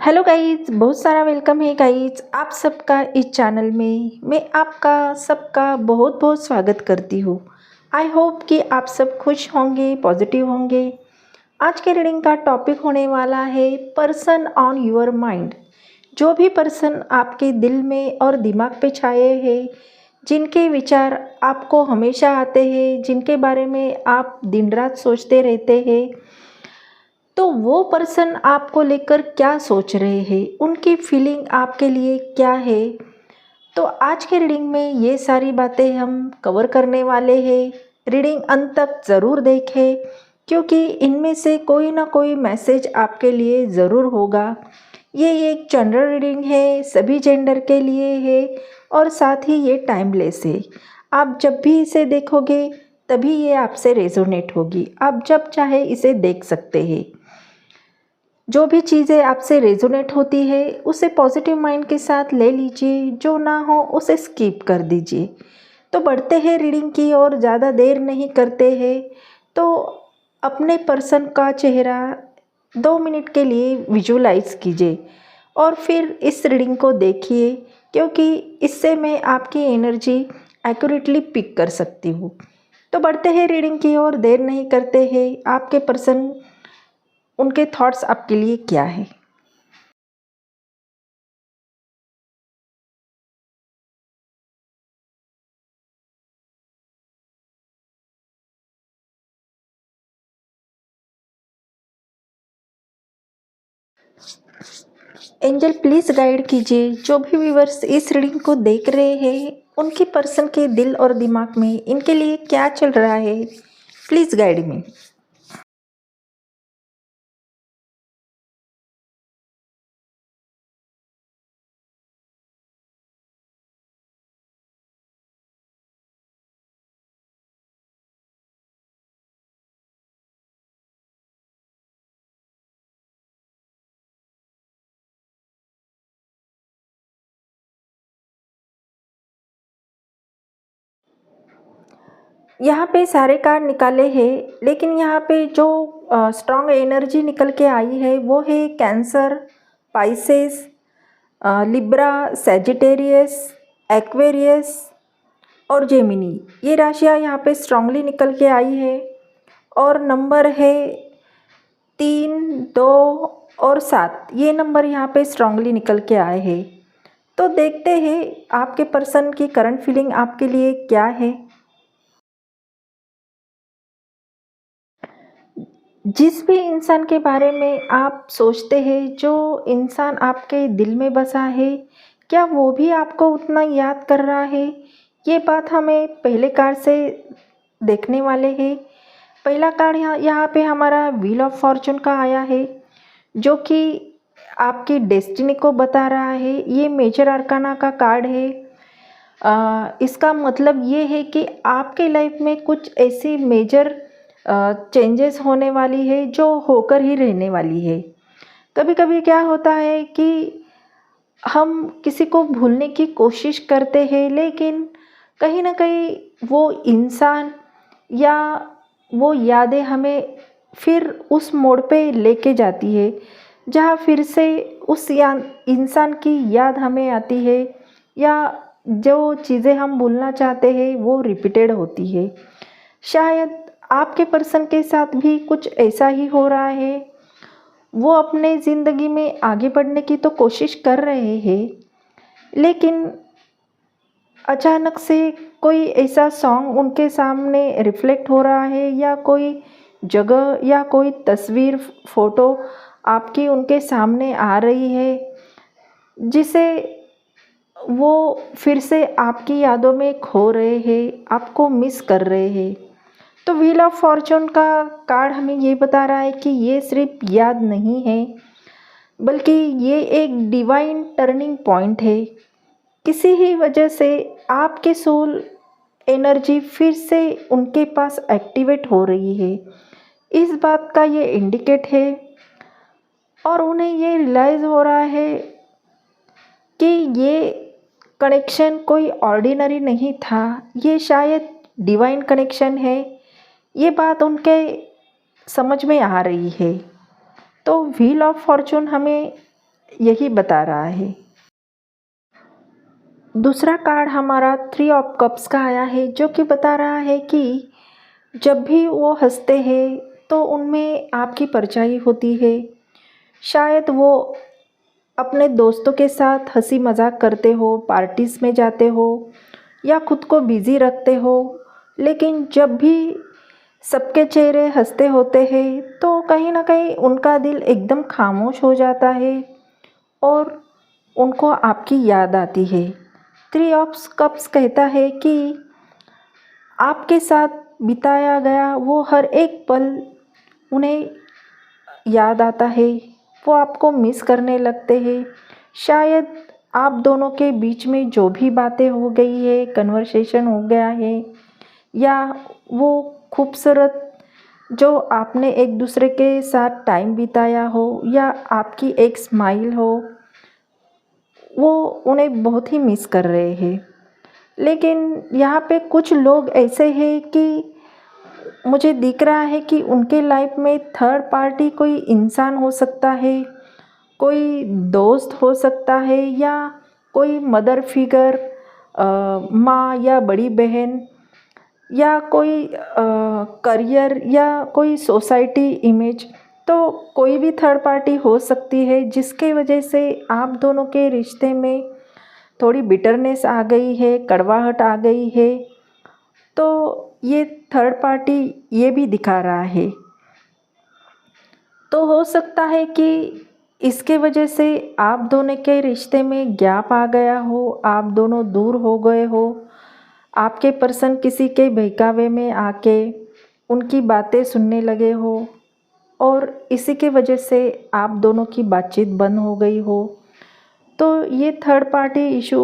Hello guys, बहुत सारा welcome है गाइज आप सबका इस चैनल में। मैं आपका सबका बहुत बहुत स्वागत करती हूँ। आई होप कि आप सब खुश होंगे, पॉजिटिव होंगे। आज के रीडिंग का टॉपिक होने वाला है पर्सन ऑन योर माइंड। जो भी पर्सन आपके दिल में और दिमाग पे छाए हैं, जिनके विचार आपको हमेशा आते हैं, जिनके बारे में आप दिन रात सोचते रहते हैं, तो वो पर्सन आपको लेकर क्या सोच रहे हैं, उनकी फीलिंग आपके लिए क्या है। तो आज के रीडिंग में ये सारी बातें हम कवर करने वाले हैं। रीडिंग अंत तक ज़रूर देखें, क्योंकि इनमें से कोई ना कोई मैसेज आपके लिए ज़रूर होगा। ये एक जनरल रीडिंग है, सभी जेंडर के लिए है और साथ ही ये टाइमलेस है। आप जब भी इसे देखोगे तभी ये आपसे रेजोनेट होगी। आप जब चाहे इसे देख सकते हैं। जो भी चीज़ें आपसे रेजोनेट होती है उसे पॉजिटिव माइंड के साथ ले लीजिए, जो ना हो उसे स्किप कर दीजिए। तो बढ़ते हैं रीडिंग की ओर, ज़्यादा देर नहीं करते हैं। तो अपने पर्सन का चेहरा 2 मिनट के लिए विजुलाइज कीजिए और फिर इस रीडिंग को देखिए, क्योंकि इससे मैं आपकी एनर्जी एक्यूरेटली पिक कर सकती हूँ। तो बढ़ते हैं रीडिंग की ओर, देर नहीं करते हैं। आपके पर्सन, उनके थॉट्स आपके लिए क्या है। एंजल प्लीज़ गाइड कीजिए जो भी व्यूवर्स इस रीडिंग को देख रहे हैं, उनके पर्सन के दिल और दिमाग में इनके लिए क्या चल रहा है। Please guide me. यहाँ पे सारे कार्ड निकाले हैं, लेकिन यहाँ पे जो स्ट्रॉन्ग एनर्जी निकल के आई है वो है cancer, Pisces, Libra, Sagittarius, Aquarius और जेमिनी। ये राशियाँ यहाँ पे स्ट्रांगली निकल के आई है और नंबर है 3, 2 और 7। ये नंबर यहाँ पे स्ट्रांगली निकल के आए हैं। तो देखते हैं आपके पर्सन की करंट फीलिंग आपके लिए क्या है। जिस भी इंसान के बारे में आप सोचते हैं, जो इंसान आपके दिल में बसा है, क्या वो भी आपको उतना याद कर रहा है? ये बात हमें पहले कार्ड से देखने वाले हैं। पहला कार्ड यहाँ पे हमारा व्हील ऑफ फॉर्चून का आया है, जो कि आपकी डेस्टिनी को बता रहा है। ये मेजर आर्काना का कार्ड है। इसका मतलब ये है कि आपके लाइफ में कुछ ऐसी मेजर चेंजेस होने वाली है जो होकर ही रहने वाली है। कभी कभी क्या होता है कि हम किसी को भूलने की कोशिश करते हैं, लेकिन कहीं ना कहीं वो इंसान या वो यादें हमें फिर उस मोड़ पे लेके जाती है, जहाँ फिर से उस इंसान की याद हमें आती है, या जो चीज़ें हम भूलना चाहते हैं वो रिपीटेड होती है। शायद आपके पर्सन के साथ भी कुछ ऐसा ही हो रहा है। वो अपने ज़िंदगी में आगे बढ़ने की तो कोशिश कर रहे हैं, लेकिन अचानक से कोई ऐसा सॉन्ग उनके सामने रिफ्लेक्ट हो रहा है, या कोई जगह या कोई तस्वीर, फ़ोटो आपकी उनके सामने आ रही है, जिसे वो फिर से आपकी यादों में खो रहे हैं, आपको मिस कर रहे हैं। तो व्हील ऑफ फॉर्चून का कार्ड हमें ये बता रहा है कि ये सिर्फ याद नहीं है, बल्कि ये एक डिवाइन टर्निंग पॉइंट है। किसी ही वजह से आपके सोल एनर्जी फिर से उनके पास एक्टिवेट हो रही है, इस बात का ये इंडिकेट है। और उन्हें ये रियलाइज़ हो रहा है कि ये कनेक्शन कोई ऑर्डिनरी नहीं था, ये शायद डिवाइन कनेक्शन है। ये बात उनके समझ में आ रही है। तो व्हील ऑफ फॉर्चून हमें यही बता रहा है। दूसरा कार्ड हमारा 3 ऑफ कप्स का आया है, जो कि बता रहा है कि जब भी वो हंसते हैं तो उनमें आपकी परछाई होती है। शायद वो अपने दोस्तों के साथ हंसी मजाक करते हो, पार्टीज़ में जाते हो या खुद को बिज़ी रखते हो, लेकिन जब भी सबके चेहरे हंसते होते हैं तो कहीं ना कहीं उनका दिल एकदम खामोश हो जाता है और उनको आपकी याद आती है। 3 ऑफ कप्स कहता है कि आपके साथ बिताया गया वो हर एक पल उन्हें याद आता है, वो आपको मिस करने लगते हैं। शायद आप दोनों के बीच में जो भी बातें हो गई है, कन्वर्सेशन हो गया है, या वो खूबसूरत जो आपने एक दूसरे के साथ टाइम बिताया हो, या आपकी एक स्माइल हो, वो उन्हें बहुत ही मिस कर रहे हैं। लेकिन यहाँ पे कुछ लोग ऐसे हैं कि मुझे दिख रहा है कि उनके लाइफ में थर्ड पार्टी कोई इंसान हो सकता है, कोई दोस्त हो सकता है, या कोई मदर फिगर, माँ या बड़ी बहन, या कोई करियर, या कोई सोसाइटी इमेज। तो कोई भी थर्ड पार्टी हो सकती है जिसके वजह से आप दोनों के रिश्ते में थोड़ी बिटरनेस आ गई है, कड़वाहट आ गई है। तो ये थर्ड पार्टी ये भी दिखा रहा है। तो हो सकता है कि इसके वजह से आप दोनों के रिश्ते में गैप आ गया हो, आप दोनों दूर हो गए हो, आपके पर्सन किसी के बहकावे में आके उनकी बातें सुनने लगे हो, और इसी के वजह से आप दोनों की बातचीत बंद हो गई हो। तो ये थर्ड पार्टी इशू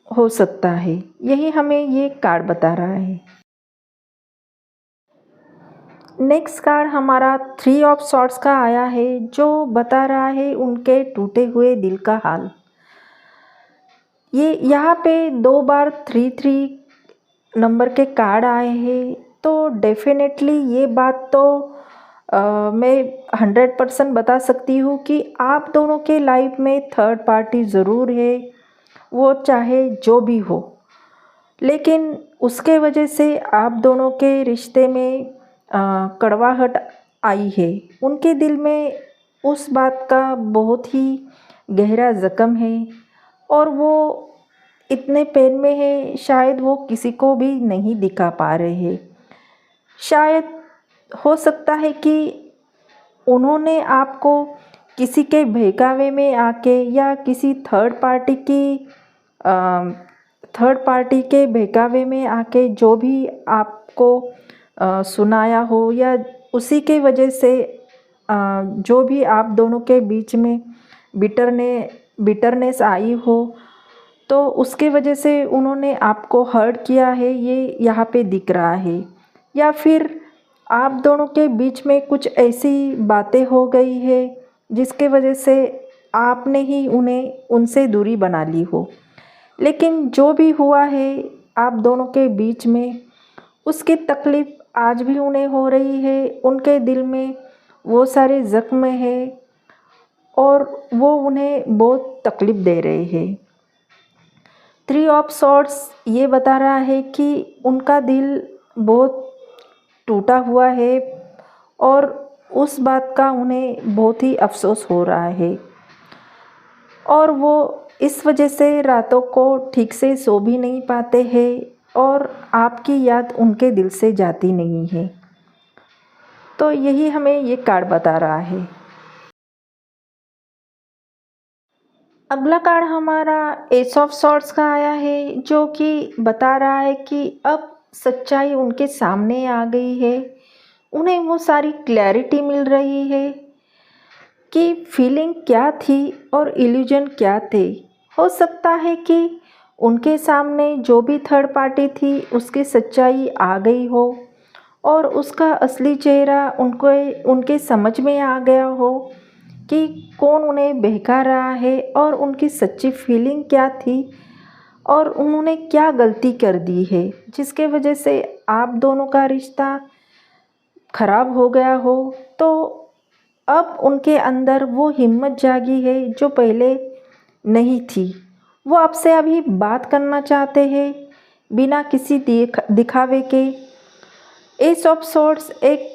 हो सकता है, यही हमें ये कार्ड बता रहा है। नेक्स्ट कार्ड हमारा 3 ऑफ सॉर्ड्स का आया है, जो बता रहा है उनके टूटे हुए दिल का हाल। ये यहाँ पे 2 बार 3 नंबर के कार्ड आए हैं, तो डेफिनेटली ये बात तो मैं 100% बता सकती हूँ कि आप दोनों के लाइफ में थर्ड पार्टी ज़रूर है, वो चाहे जो भी हो। लेकिन उसके वजह से आप दोनों के रिश्ते में कड़वाहट आई है। उनके दिल में उस बात का बहुत ही गहरा ज़ख्म है, और वो इतने पेन में है, शायद वो किसी को भी नहीं दिखा पा रहे हैं। शायद हो सकता है कि उन्होंने आपको किसी के बहकावे में आके, या किसी थर्ड पार्टी के बहकावे में आके जो भी आपको सुनाया हो, या उसी के वजह से जो भी आप दोनों के बीच में बिटरनेस आई हो, तो उसके वजह से उन्होंने आपको हर्ट किया है, ये यहाँ पे दिख रहा है। या फिर आप दोनों के बीच में कुछ ऐसी बातें हो गई है जिसके वजह से आपने ही उन्हें उनसे दूरी बना ली हो। लेकिन जो भी हुआ है आप दोनों के बीच में, उसकी तकलीफ़ आज भी उन्हें हो रही है। उनके दिल में वो सारे ज़ख्म है, और वो उन्हें बहुत तकलीफ़ दे रहे हैं। 3 ऑफ सॉर्ड्स ये बता रहा है कि उनका दिल बहुत टूटा हुआ है, और उस बात का उन्हें बहुत ही अफ़सोस हो रहा है, और वो इस वजह से रातों को ठीक से सो भी नहीं पाते हैं, और आपकी याद उनके दिल से जाती नहीं है। तो यही हमें ये कार्ड बता रहा है। अगला कार्ड हमारा एस ऑफ सॉर्ड्स का आया है, जो कि बता रहा है कि अब सच्चाई उनके सामने आ गई है। उन्हें वो सारी क्लैरिटी मिल रही है कि फीलिंग क्या थी और इल्यूजन क्या थे। हो सकता है कि उनके सामने जो भी थर्ड पार्टी थी उसकी सच्चाई आ गई हो, और उसका असली चेहरा उनको उनके समझ में आ गया हो कि कौन उन्हें बहका रहा है, और उनकी सच्ची फीलिंग क्या थी, और उन्होंने क्या गलती कर दी है जिसके वजह से आप दोनों का रिश्ता ख़राब हो गया हो। तो अब उनके अंदर वो हिम्मत जागी है जो पहले नहीं थी। वो आपसे अभी बात करना चाहते हैं बिना किसी दिखावे के। एस ऑफ सोर्ड्स एक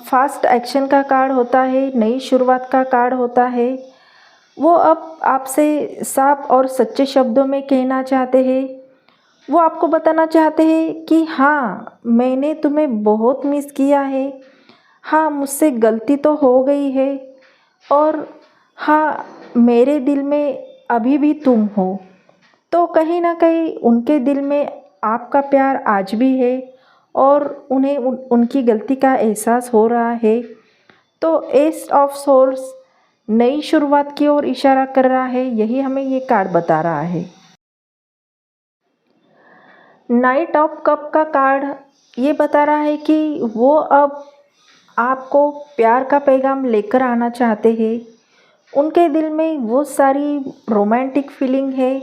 फास्ट एक्शन का कार्ड होता है, नई शुरुआत का कार्ड होता है। वो अब आपसे साफ और सच्चे शब्दों में कहना चाहते हैं। वो आपको बताना चाहते हैं कि हाँ, मैंने तुम्हें बहुत मिस किया है। हाँ, मुझसे गलती तो हो गई है। और हाँ, मेरे दिल में अभी भी तुम हो। तो कहीं ना कहीं उनके दिल में आपका प्यार आज भी है और उन्हें उनकी गलती का एहसास हो रहा है। तो एस ऑफ सोर्स नई शुरुआत की ओर इशारा कर रहा है, यही हमें ये कार्ड बता रहा है। नाइट ऑफ कप का कार्ड ये बता रहा है कि वो अब आपको प्यार का पैगाम लेकर आना चाहते हैं। उनके दिल में वो सारी रोमांटिक फीलिंग है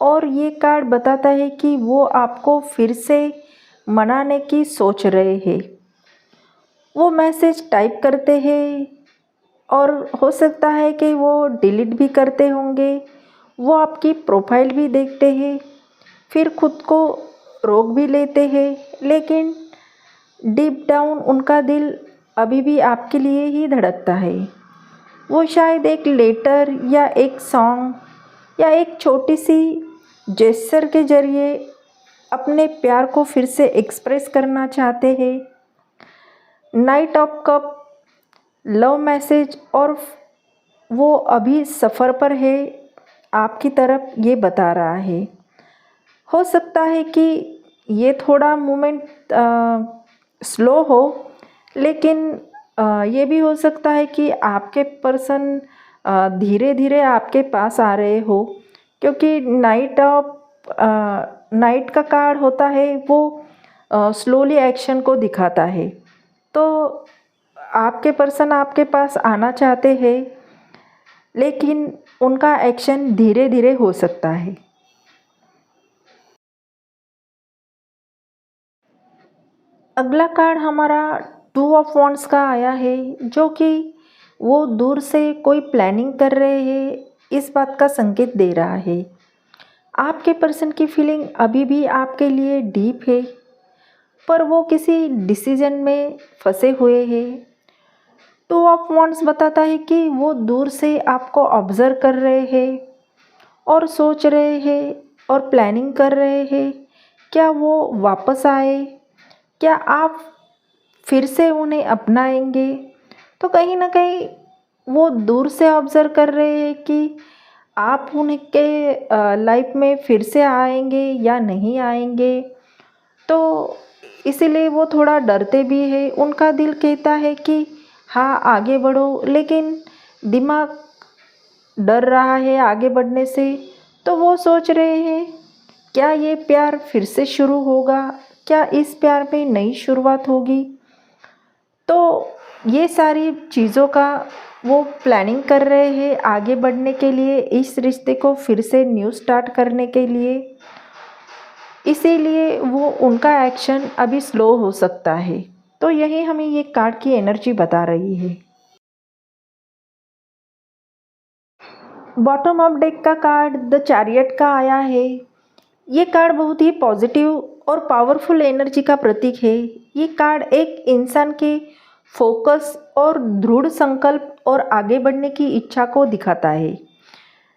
और ये कार्ड बताता है कि वो आपको फिर से मनाने की सोच रहे हैं। वो मैसेज टाइप करते हैं और हो सकता है कि वो डिलीट भी करते होंगे। वो आपकी प्रोफाइल भी देखते हैं, फिर खुद को रोक भी लेते हैं, लेकिन डीप डाउन उनका दिल अभी भी आपके लिए ही धड़कता है। वो शायद एक लेटर या एक सॉन्ग या एक छोटी सी जेस्चर के ज़रिए अपने प्यार को फिर से एक्सप्रेस करना चाहते हैं। Night of cup love message और वो अभी सफ़र पर है आपकी तरफ, ये बता रहा है। हो सकता है कि ये थोड़ा मोमेंट स्लो हो, लेकिन ये भी हो सकता है कि आपके पर्सन धीरे धीरे आपके पास आ रहे हो, क्योंकि नाइट का कार्ड होता है वो स्लोली एक्शन को दिखाता है। तो आपके पर्सन आपके पास आना चाहते हैं, लेकिन उनका एक्शन धीरे धीरे हो सकता है। अगला कार्ड हमारा टू ऑफ वॉन्ड्स का आया है, जो कि वो दूर से कोई प्लानिंग कर रहे हैं, इस बात का संकेत दे रहा है। आपके पर्सन की फीलिंग अभी भी आपके लिए डीप है, पर वो किसी डिसीजन में फंसे हुए हैं। टू ऑफ वॉन्ड्स बताता है कि वो दूर से आपको ऑब्ज़र्व कर रहे हैं और सोच रहे हैं और प्लानिंग कर रहे हैं, क्या वो वापस आए, क्या आप फिर से उन्हें अपनाएंगे। तो कहीं ना कहीं वो दूर से ऑब्ज़र्व कर रहे हैं कि आप उनके लाइफ में फिर से आएंगे या नहीं आएंगे। तो इसीलिए वो थोड़ा डरते भी हैं। उनका दिल कहता है कि हाँ, आगे बढ़ो, लेकिन दिमाग डर रहा है आगे बढ़ने से। तो वो सोच रहे हैं, क्या ये प्यार फिर से शुरू होगा, क्या इस प्यार में नई शुरुआत होगी। तो ये सारी चीज़ों का वो प्लानिंग कर रहे हैं आगे बढ़ने के लिए, इस रिश्ते को फिर से न्यू स्टार्ट करने के लिए। इसीलिए वो उनका एक्शन अभी स्लो हो सकता है। तो यही हमें ये कार्ड की एनर्जी बता रही है। बॉटम ऑफ डेक का कार्ड द चैरियट का आया है। ये कार्ड बहुत ही पॉजिटिव और पावरफुल एनर्जी का प्रतीक है। ये कार्ड एक इंसान के फोकस और दृढ़ संकल्प और आगे बढ़ने की इच्छा को दिखाता है।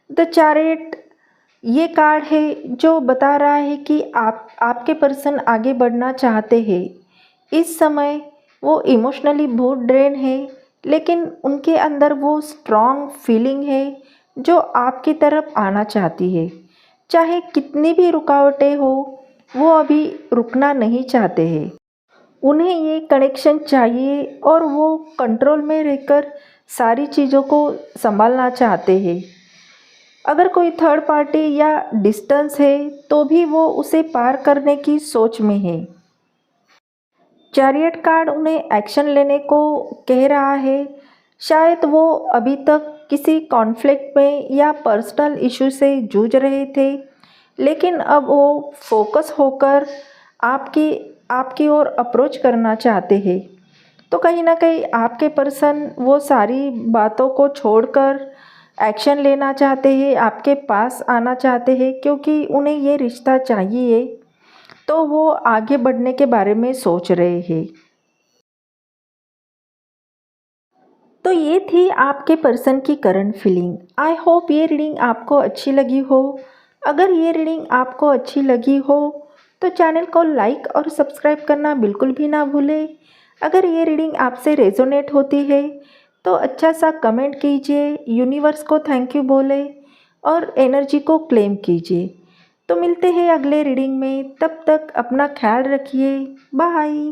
द चैरियट ये कार्ड है जो बता रहा है कि आपके पर्सन आगे बढ़ना चाहते हैं। इस समय वो इमोशनली बहुत ड्रेन है, लेकिन उनके अंदर वो स्ट्रॉन्ग फीलिंग है जो आपकी तरफ आना चाहती है। चाहे कितनी भी रुकावटें हो, वो अभी रुकना नहीं चाहते हैं। उन्हें ये कनेक्शन चाहिए और वो कंट्रोल में रहकर सारी चीज़ों को संभालना चाहते हैं। अगर कोई थर्ड पार्टी या डिस्टेंस है तो भी वो उसे पार करने की सोच में है। चैरियट कार्ड उन्हें एक्शन लेने को कह रहा है। शायद वो अभी तक किसी कॉन्फ्लिक्ट में या पर्सनल इशू से जूझ रहे थे, लेकिन अब वो फोकस होकर आपकी आपकी ओर अप्रोच करना चाहते हैं। तो कहीं न कहीं आपके पर्सन वो सारी बातों को छोड़कर एक्शन लेना चाहते हैं, आपके पास आना चाहते हैं क्योंकि उन्हें ये रिश्ता चाहिए, तो वो आगे बढ़ने के बारे में सोच रहे हैं। तो ये थी आपके पर्सन की करंट फीलिंग। आई होप ये रीडिंग आपको अच्छी लगी हो। अगर ये रीडिंग आपको अच्छी लगी हो तो चैनल को लाइक और सब्सक्राइब करना बिल्कुल भी ना भूलें। अगर ये रीडिंग आपसे रेजोनेट होती है तो अच्छा सा कमेंट कीजिए, यूनिवर्स को थैंक यू बोले और एनर्जी को क्लेम कीजिए। तो मिलते हैं अगले रीडिंग में, तब तक अपना ख्याल रखिए। बाय।